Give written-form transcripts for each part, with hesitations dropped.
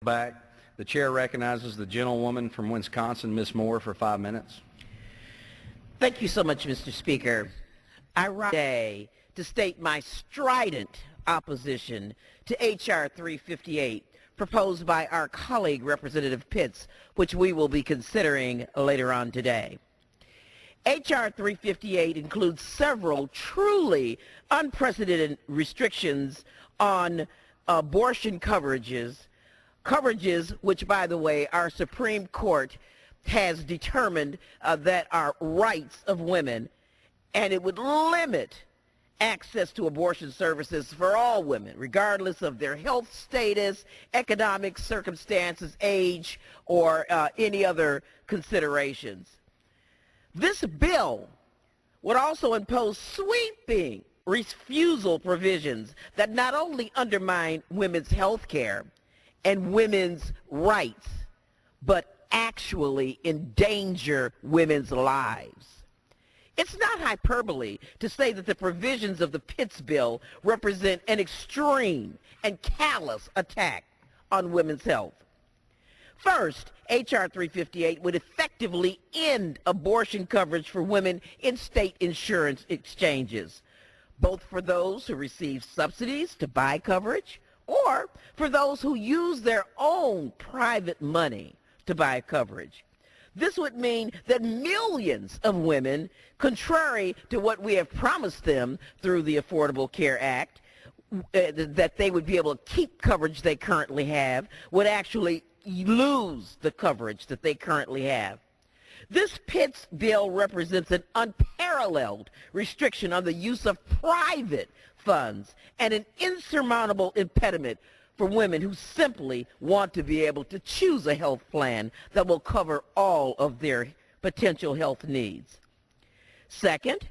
Back. The chair recognizes the gentlewoman from Wisconsin, Ms. Moore, for 5 minutes. Thank you so much, Mr. Speaker. I rise today to state my strident opposition to H.R. 358, proposed by our colleague, Representative Pitts, which we will be considering later on today. H.R. 358 includes several truly unprecedented restrictions on abortion coverages which, by the way, our Supreme Court has determined that are rights of women, and it would limit access to abortion services for all women, regardless of their health status, economic circumstances, age, or any other considerations. This bill would also impose sweeping refusal provisions that not only undermine women's health care and women's rights, but actually endanger women's lives. It's not hyperbole to say that the provisions of the Pitts bill represent an extreme and callous attack on women's health. First, H.R. 358 would effectively end abortion coverage for women in state insurance exchanges, both for those who receive subsidies to buy coverage or for those who use their own private money to buy coverage. This would mean that millions of women, contrary to what we have promised them through the Affordable Care Act, that they would be able to keep coverage they currently have, would actually lose the coverage that they currently have. This Pitts bill represents an unparalleled restriction on the use of private funds and an insurmountable impediment for women who simply want to be able to choose a health plan that will cover all of their potential health needs. Second,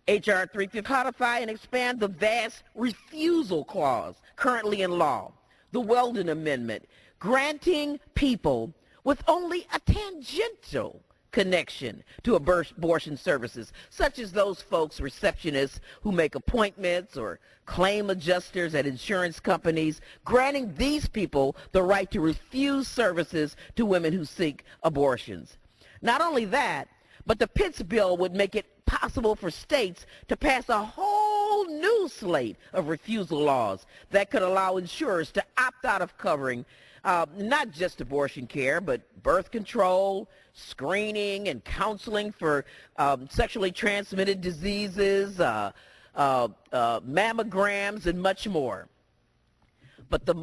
H.R. 350 codify and expand the vast refusal clause currently in law, the Weldon Amendment, granting people with only a tangential connection to abortion services, such as those folks, receptionists who make appointments or claim adjusters at insurance companies, granting these people the right to refuse services to women who seek abortions. Not only that, but the Pitts bill would make it possible for states to pass a whole new slate of refusal laws that could allow insurers to opt out of covering not just abortion care, but birth control, screening and counseling for sexually transmitted diseases, mammograms, and much more. But the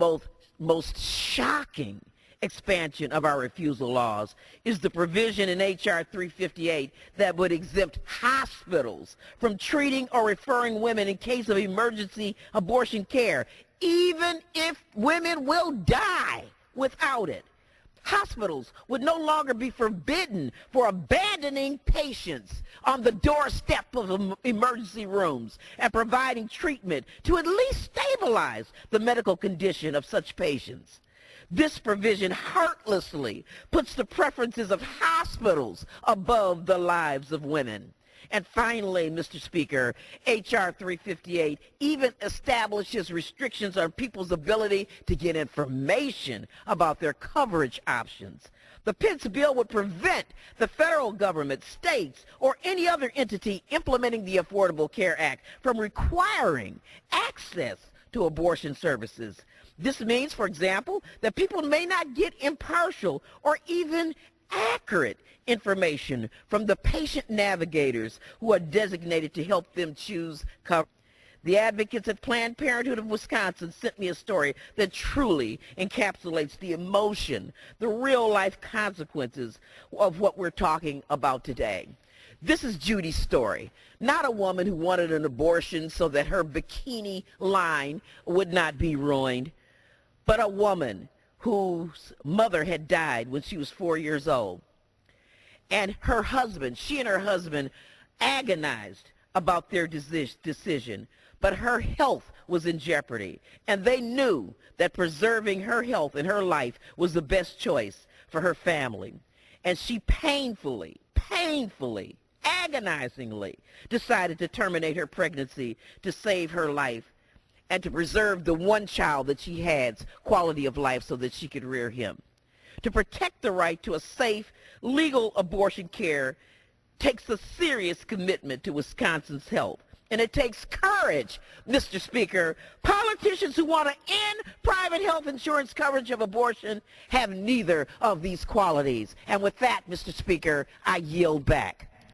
most shocking expansion of our refusal laws is the provision in H.R. 358 that would exempt hospitals from treating or referring women in case of emergency abortion care, even if women will die without it. Hospitals would no longer be forbidden for abandoning patients on the doorstep of emergency rooms and providing treatment to at least stabilize the medical condition of such patients. This provision heartlessly puts the preferences of hospitals above the lives of women. And finally, Mr. Speaker, H.R. 358 even establishes restrictions on people's ability to get information about their coverage options. The Pitts bill would prevent the federal government, states, or any other entity implementing the Affordable Care Act from requiring access to abortion services. This means, for example, that people may not get impartial or even accurate information from the patient navigators who are designated to help them choose coverage. The advocates at Planned Parenthood of Wisconsin sent me a story that truly encapsulates the emotion, the real-life consequences of what we're talking about today. This is Judy's story, not a woman who wanted an abortion so that her bikini line would not be ruined, but a woman whose mother had died when she was 4 years old. And her husband, she and her husband agonized about their decision, but her health was in jeopardy. And they knew that preserving her health and her life was the best choice for her family. And she painfully, agonizingly decided to terminate her pregnancy to save her life. and to preserve the one child that she had's quality of life so that she could rear him. To protect the right to a safe, legal abortion care takes a serious commitment to Wisconsin's health. And it takes courage, Mr. Speaker. Politicians who want to end private health insurance coverage of abortion have neither of these qualities. And with that, Mr. Speaker, I yield back.